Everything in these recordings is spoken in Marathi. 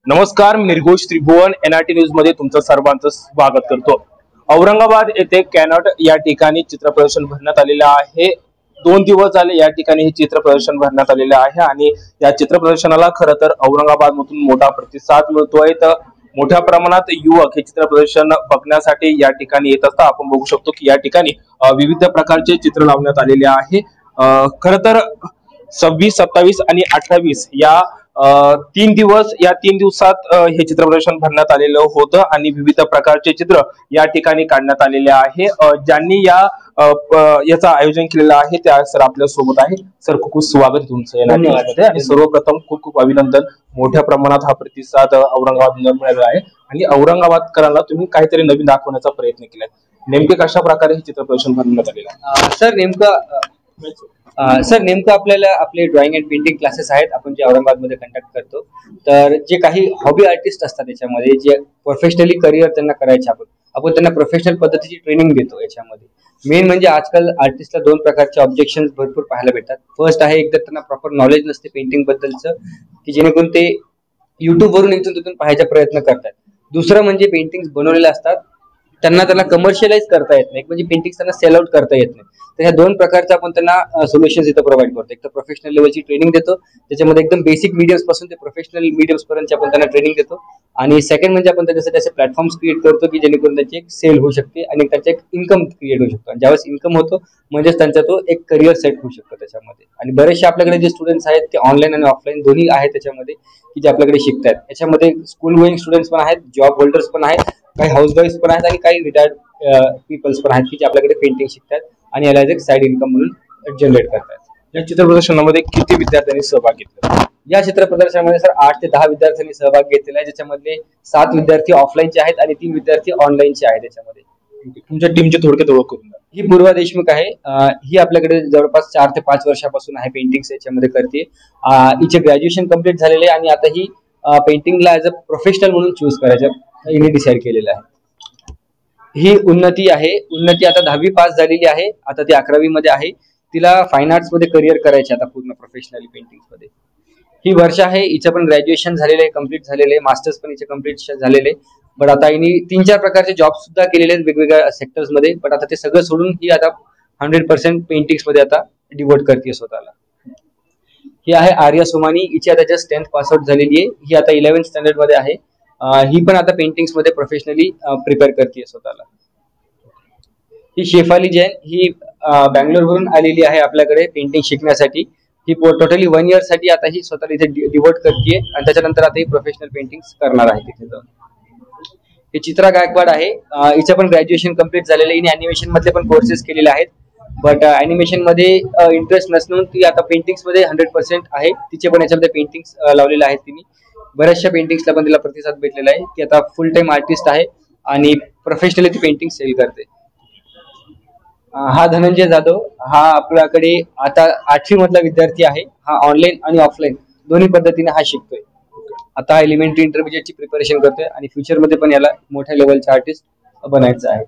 नमस्कार, मी निर्घोष त्रिभुवन NRT न्यूज मध्ये तुमचं सर्वांचं स्वागत करतो। औरंगाबाद येथे कॅनॉट या ठिकाणी चित्र प्रदर्शन भरण्यात आलेलं आहे। 2 दिवस झाले या ठिकाणी हे चित्र प्रदर्शन भरण्यात आलेलं आहे आणि या चित्र प्रदर्शनाला खरं तर औरंगाबाद मधून मोठा प्रतिसाद मिळतोय। तर मोठ्या प्रमाणात युवक हे चित्र प्रदर्शन बघण्यासाठी या ठिकाणी येत असतात। आपण बघू शकतो की या ठिकाणी विविध प्रकारचे चित्र लावण्यात आलेले आहे। खरं तर 26, 27 आणि 28 या 3 दिवस या 3 दिवसात हे चित्र प्रदर्शन भरण्यात आलेलं होतं आणि विविध प्रकारचे चित्र या ठिकाणी काढण्यात आलेले आहे। ज्यांनी याचं आयोजन केलेलं आहे त्या सर आपल्या सोबत आहे। सर, खूप खूप स्वागत तुमचं NRT आणि सर्वप्रथम खूप खूप अभिनंदन। मोठ्या प्रमाणात हा प्रतिसाद औरंगाबाद मिळाला आहे आणि औरंगाबादकरांना तुम्ही काहीतरी नवीन दाखवण्याचा प्रयत्न केलाय। नेमके कशा प्रकारे हे चित्र प्रदर्शन भरण्यात आलेलं आहे? सर नेमकं आपल्याला आपले ड्रॉइंग अँड पेंटिंग क्लासेस आहेत आपण जे औरंगाबादमध्ये कंडक्ट करतो। तर जे काही हॉबी आर्टिस्ट असतात त्याच्यामध्ये जे प्रोफेशनली करिअर त्यांना करायचे आपण त्यांना प्रोफेशनल पद्धतीची ट्रेनिंग देतो। याच्यामध्ये मेन म्हणजे आजकाल आर्टिस्टला 2 प्रकारचे ऑब्जेक्शन्स भरपूर पाहायला भेटतात। फर्स्ट आहे एकदा त्यांना प्रॉपर नॉलेज नसते पेंटिंग बद्दलचं की जेणेकरून ते युट्यूब वरून इथून तिथून पाहायचा प्रयत्न करतात। दुसरं म्हणजे पेंटिंग्स बनवलेले असतात त्यांना कमर्शियलाइज करता येत नाही, म्हणजे पेंटिंग्स त्यांना सेल आउट करता येत नाही। तर ह्या 2 प्रकारचे आपण त्यांना सोल्युशन्स इथं प्रोव्हाइड करतो। एक तर प्रोफेशनल लेवलची ट्रेनिंग देतो, त्याच्यामध्ये एकदम बेसिक मीडियम्स पासून ते प्रोफेशनल मीडियम्स पर्यंत आपण त्यांना ट्रेनिंग देतो। आणि सेकंड म्हणजे आपण त्याच्यासाठी असे प्लॅटफॉर्म्स क्रिएट करतो की जेणेकरून त्याची एक सेल होऊ शकते आणि त्याचा एक इन्कम क्रिएट होऊ शकतो। आणि ज्यावेळेस इन्कम होतो म्हणजेच त्यांचा तो एक करिअर सेट होऊ शकतो त्याच्यामध्ये। आणि बरेचसे आपल्याकडे जे स्टुडंट्स आहेत ते ऑनलाईन आणि ऑफलाईन दोन्ही आहेत त्याच्यामध्ये की जे आपल्याकडे शिकतात। याच्यामध्ये स्कूल गोईंग स्टुडंट्स पण आहेत, जॉब होल्डर्स पण आहेत, काही हाऊस वाईफ्स पण आहेत आणि काही रिटायर्ड पीपल्स पण आहेत की जे आपल्याकडे पेंटिंग शिकतात आणि याला एक साइड इन्कम म्हणून जनरेट करतात। या चित्र प्रदर्शनामध्ये किती विद्यार्थ्यांनी सहभाग घेतला? या चित्र प्रदर्शनामध्ये सर 8 ते 10 विद्यार्थ्यांनी सहभाग घेतलेला आहे, ज्याच्यामध्ये 7 विद्यार्थी ऑफलाईनचे आहेत आणि 3 विद्यार्थी ऑनलाईनचे आहेत। त्याच्यामध्ये तुमच्या टीमची थोडक्यात ओळख करून द्या। ही पूर्वा देशमुख आहे। ही आपल्याकडे जवळपास 4 ते 5 वर्षापासून आहे पेंटिंग्स याच्यामध्ये करते। हिचे ग्रॅज्युएशन कंप्लीट झालेले आणि आता ही पेंटिंगला ऍज अ प्रोफेशनल म्हणून चूज करायचं हिने डिसाईड केलेलं आहे। ही उन्नती आहे। उन्नती आता 10वी पास झालेली आहे, आता ती 11वी मध्ये आहे। तिला फाईन आर्ट्स मध्ये करिअर करायचे आता पूर्ण प्रोफेशनली पेंटिंग्स मध्ये। ही वर्ष आहे, हिचं पण ग्रॅज्युएशन झालेलं आहे, कम्प्लीट झालेलं आहे, मास्टर्स पण हिचे कम्प्लीट झालेले। बट आता हिने 3-4 प्रकारचे जॉब सुद्धा केलेले आहेत वेगवेगळ्या सेक्टर्स मध्ये। बट आता ते सगळं सोडून ही आता 100% पेंटिंग्स मध्ये आता डिवोट करते स्वतःला। ही आहे आर्या सोमानी, हिची आता जस्ट 10th पास आउट झालेली आहे। ही आता 11th स्टँडर्ड मध्ये आहे। ही पण आता पेंटिंग्स मध्ये प्रोफेशनली प्रिपेअर करते स्वतःला। ही शेफाली जैन, ही बँगलोर वरून आलेली आहे आपल्याकडे पेंटिंग शिकण्यासाठी। ही टोटली 1 इयर साठी आता ही स्वतःला इथे डिवोट करते आणि त्याच्यानंतर आता ही प्रोफेशनल पेंटिंग्स करणार आहे तिथे जाऊन। ही चित्रा गायकवाड आहे, हिचं पण ग्रॅज्युएशन कम्प्लीट झालेलं आहे। हिने अॅनिमेशन मधले पण कोर्सेस केलेले आहेत, बट अॅनिमेशन मध्ये इंटरेस्ट नसून ती आता पेंटिंग्स मध्ये 100% आहे। तिचे पण याच्यामध्ये पेंटिंग्स लावलेले आहेत तिने। बऱ्याचशा पेंटिंग्सला पण तिला प्रतिसाद भेटलेला आहे। ती आता फुल टाइम आर्टिस्ट आहे आणि प्रोफेशनली ती पेंटिंग सेल करते। हा धनंजय जाधव, हा आपल्याकडे आता 8वी मधला विद्यार्थी आहे। हा ऑनलाईन आणि ऑफलाईन दोन्ही पद्धतीने हा शिकतोय। आता एलिमेंटरी इंटरमिजिएटची प्रिपरेशन करतोय आणि फ्युचर मध्ये पण याला मोठ्या लेवलचा आर्टिस्ट बनायचं आहे।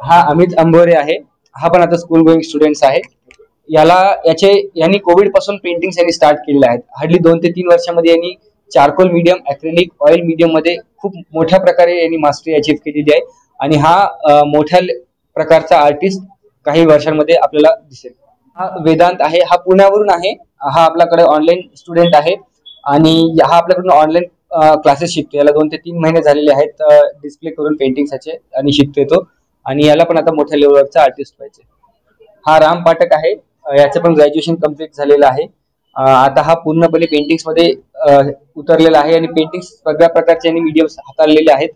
हा अमित अंबोरे आहे, हा पण आता स्कूल गोईंग स्टुडंट्स आहे। यांनी कोविड पासून पेंटिंग्स यांनी स्टार्ट केलेले आहेत। हार्डली 2 ते 3 वर्षामध्ये यांनी charcoal medium, acrylic, oil medium मध्ये खूप मोठ्या प्रकारे यांनी मास्टरी अचीव केलेली आहे आणि हा मोठ्या प्रकारचा आर्टिस्ट काही वर्षांमध्ये आपल्याला दिसेल। हा वेदांत आहे, हा पुण्यावरून आहे। हा आपल्याकडे ऑनलाईन स्टुडंट आहे आणि हा आपल्याकडून ऑनलाईन क्लासेस शिकतो। याला 2 ते 3 महिने झालेले आहेत डिस्प्ले करून पेंटिंग्सचे आणि शिकतोय तो, आणि याला पण आता मोठ्या लेवलवरचा आर्टिस्ट पाहिजे। हा राम पाठक आहे, याचं पण ग्रॅज्युएशन कम्प्लीट झालेलं आहे। आता हा पूर्णपणे पेंटिंग्स मध्ये उतरलेला आहे आणि पेंटिंग्स सगळ्या प्रकारचे मीडियम्स हाताळलेले आहेत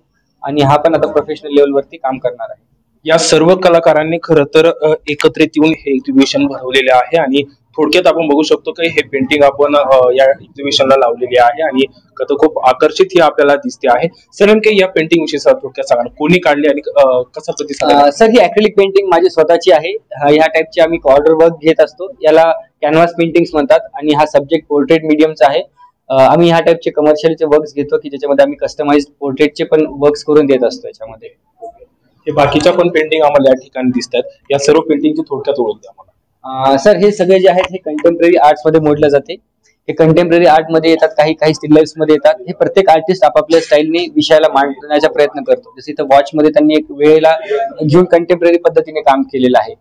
आणि हा पण आता प्रोफेशनल लेवलवरती काम करणार आहे। या सर्व कलाकारांनी खरं तर एकत्रित येऊन हे एक्झिबिशन भरवलेले आहे आणि थोडक्यात आपण बघू शकतो की हे पेंटिंग आपण या एक्झिबिशनला लावलेली आहे आणि खूप आकर्षित ही आपल्याला दिसते आहे। सर, नेमके या पेंटिंग विषयी थोडक्यात सांगा, कोणी काढली आणि कसा प्रतिसाद? सर, ही ऍक्रिलिक पेंटिंग माझी स्वतःची आहे। ह्या टाइपची आम्ही ऑर्डर वर्क घेत असतो, याला कॅनव्हास पेंटिंग्स म्हणतात आणि हा सब्जेक्ट पोर्ट्रेट मीडियमचा आहे। आम्ही ह्या टाइपचे कमर्शियलचे वर्क्स घेतो की ज्याच्यामध्ये आम्ही कस्टमाइज्ड पोर्ट्रेटचे पण वर्क्स करून देत असतो याच्यामध्ये। हे बाकीच्या पण पेंटिंग आम्हाला या ठिकाणी दिसतात, या सर्व पेंटिंगची थोडक्यात ओळख द्या मला। सर, हे सगळे जे आहेत हे कंटेम्पररी आर्ट्स मध्ये मोडले जाते। हे कंटेम्पररी आर्ट मध्ये येतात, काही काही स्टिल लाईफ्स मध्ये येतात. हे प्रत्येक आर्टिस्ट आपापल्या स्टाईलने विषयाला मांडण्याचा प्रयत्न करतो. जसं इथं वॉच मध्ये त्यांनी एक वेळेला घेऊन कंटेम्पररी पद्धतीने काम केलेलं आहे.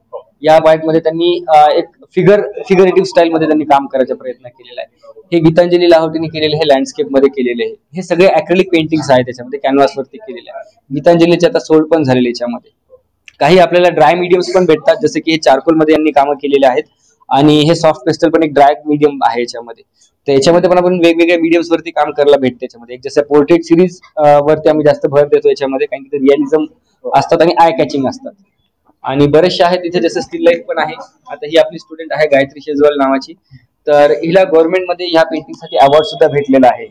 या बाईट मध्ये त्यांनी एक फिगरेटिव्ह स्टाईल मध्ये त्यांनी काम करायचा प्रयत्न केलेला आहे. हे गीतांजली लाहोटीने केलेले हे लँडस्केप मध्ये केलेले आहे. हे सगळे अॅक्रिलिक पेंटिंग्स आहेत त्याच्यामध्ये, कॅनव्हास वरती केलेले आहे. गीतांजलीचे आता सोल्ड पण झालेले याच्यामध्ये. काही आपल्याला ड्राय मीडियम्स पण भेटतात, जसे की हे चारकोल मध्ये यांनी कामं केलेले आहेत आणि हे सॉफ्ट पेस्टल पण एक ड्राय मीडियम आहे याच्यामध्ये. तर याच्यामध्ये पण आपण वेगवेगळ्या मीडियम्स वरती काम करायला भेटते याच्यामध्ये. एक जसं पोर्ट्रेट सिरीज वरती आम्ही जास्त भर देतो याच्यामध्ये, कारण की ते रिअलिझम असतात आणि आय कॅचिंग असतात. आणि बरेचसे आहेत तिथे, जसं स्टिल लाईफ पण आहे. आता ही आपली स्टुडंट आहे गायत्री शेजवाल नावाची, तर हिला गव्हर्नमेंटमध्ये ह्या पेंटिंगसाठी अवॉर्ड सुद्धा भेटलेला आहे.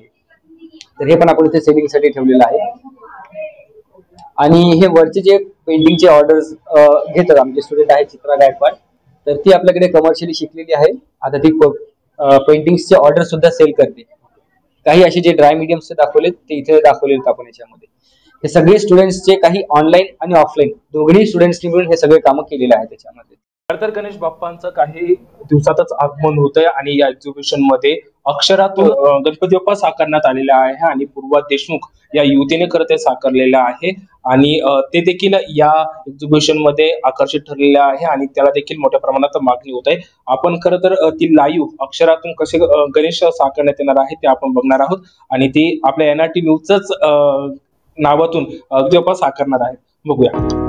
तर हे पण आपण इथे सेलिंगसाठी ठेवलेलं आहे. आणि हे वरचे जे पेंटिंगचे ऑर्डर्स घेतात आमचे स्टुडंट आहे चित्रा गायकवाड, तर ती आपल्याकडे कमर्शियली शिकलेली आहे. आता ती पेंटिंग्सचे ऑर्डर सुद्धा सेल करते. काही असे जे ड्राय मीडियम्स दाखवलेत ते इथे दाखवलेत आपण याच्यामध्ये. हे सगळे स्टुडंट्सचे काही ऑनलाईन आणि ऑफलाईन दोघी स्टुडंट्सनी मिळून हे सगळे कामं केलेले आहेत त्याच्यामध्ये. तर गणेश बाप्पांचं काही दिवसातच आगमन होतंय आणि या एक्झिबिशन मध्ये अक्षरातून गणपती बाप्पा साकारण्यात आलेला आहे आणि पूर्वा देशमुख या युवतीने खरं ते साकारलेलं आहे आणि ते देखील या एक्झिबिशन मध्ये आकर्षित ठरलेले आहे आणि त्याला देखील मोठ्या प्रमाणात मागणी होत आहे. आपण खरं तर ती लाईव्ह अक्षरातून कसे गणेश साकारण्यात येणार आहे ते आपण बघणार आहोत आणि ती आपल्या NRT न्यूजच नावातून गणपती बाप्पा साकारणार आहे. बघूया.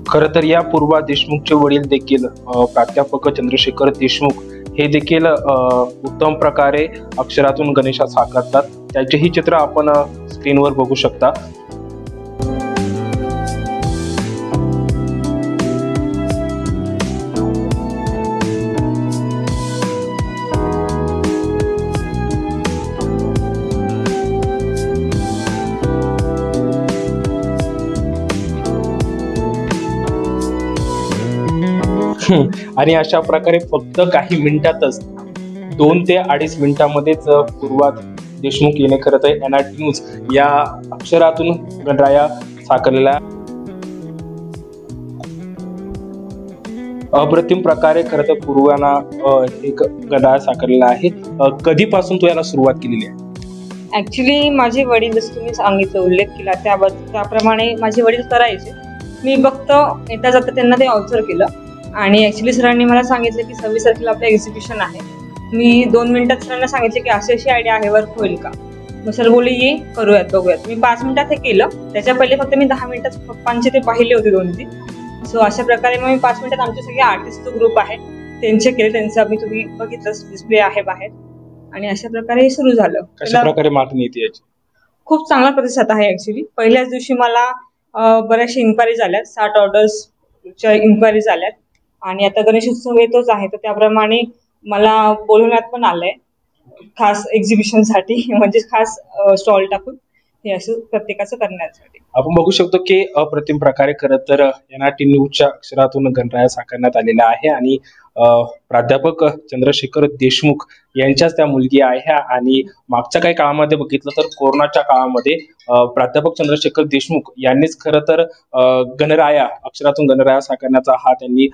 खरं तर या पूर्वा देशमुखचे वडील देखील प्राध्यापक चंद्रशेखर देशमुख हे देखील उत्तम प्रकारे अक्षरातून गणेशा साकारतात. त्याचेही चित्र आपण स्क्रीनवर बघू शकता. आणि अशा प्रकारे फक्त काही मिनिटातच 2 ते 2.5 मिनिटांमध्येच पूर्वा देशमुख याने खरं तर NRT न्यूज या अक्षरातून गणराया साकारलेला अप्रतिम प्रकारे खरं तर पूर्वाना एक गणराया साकारलेला आहे. कधीपासून तू याला सुरुवात केलेली आहे? ऍक्च्युली माझे वडील, जसं तुम्ही सांगितलं उल्लेख केला त्याप्रमाणे माझे वडील करायचे. मी फक्त येता जाता त्यांना ते ऑब्झर्व केलं आणि ऍक्च्युली सरांनी मला सांगितलं की 26 तारखेला आपलं एक्झिबिशन आहे. मी 2 मिनिटात सरांना सांगितलं की अशी आयडिया आहे, वर्क होईल का? मग सर बोलले ये करूयात बघूयात. मी 5 मिनिटात हे केलं. त्याच्या पहिले फक्त मी 10 मिनिटात पप्पांचे ते पाहिले होते 2-3. सो अशा प्रकारे मग मी 5 मिनिटात आमचे सगळे आर्टिस्टचा ग्रुप आहे त्यांचे केले. त्यांचं आम्ही तुम्ही बघितलं डिस्प्ले आहे बाहेर आणि अशा प्रकारे हे सुरू झालं. कशा प्रकारे मागणी येते याची? खूप चांगला प्रतिसाद आहे. ऍक्च्युली पहिल्याच दिवशी मला बऱ्याचशा इन्क्वायरी झाल्यात, 60 ऑर्डर्सच्या इन्क्वायरी झाल्यात आणि आता गणेशोत्सव येतोच आहे तर त्याप्रमाणे मला बोलवण्यात पण आलंय खास एक्झिबिशनसाठी, म्हणजे खास स्टॉल टाकून हे असं प्रत्येकाचं करण्यासाठी. आपण बघू शकतो की अप्रतिम प्रकारे खरं तर NRT न्यूजच्या अक्षरातून गणराया साकारण्यात आलेला आहे आणि प्राध्यापक चंद्रशेखर देशमुख यांच्याच त्या मुलगी आहे. आणि मागच्या काही काळामध्ये बघितलं तर कोरोनाच्या काळामध्ये प्राध्यापक चंद्रशेखर देशमुख यांनीच खरं तर गणराया अक्षरातून गणराया साकारण्याचा हा त्यांनी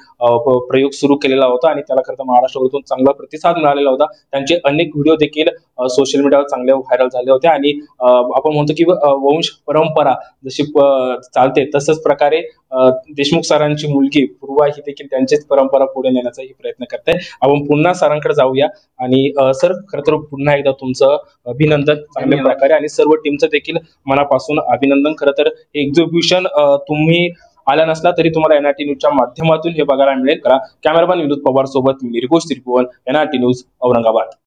प्रयोग सुरू केलेला होता आणि त्याला खरं तर महाराष्ट्रातून चांगला प्रतिसाद मिळालेला होता. त्यांचे अनेक व्हिडिओ देखील सोशल मीडियावर चांगले व्हायरल झाले होते आणि आपण म्हणतो की वंश परंपरा जशी चालते तसंच प्रकारे देशमुख सरांची मुलगी पूर्वा ही देखील त्यांचीच परंपरा पुढे नेण्याचा प्रयत्न करते. आपण पुन्हा सरांकडे जाऊया आणि सर खरं तर पुन्हा एकदा तुमचं अभिनंदन चांगल्या प्रकारे आणि सर्व टीमचं देखील मनापासून अभिनंदन. खरं तर एक्झिबिशन तुम्ही आला नसला तरी तुम्हाला NRT न्यूजच्या माध्यमातून हे बघायला मिळेल. कॅमेरामॅन विनोद पवार सोबत मी निर्घोष त्रिभुवन, NRT न्यूज औरंगाबाद.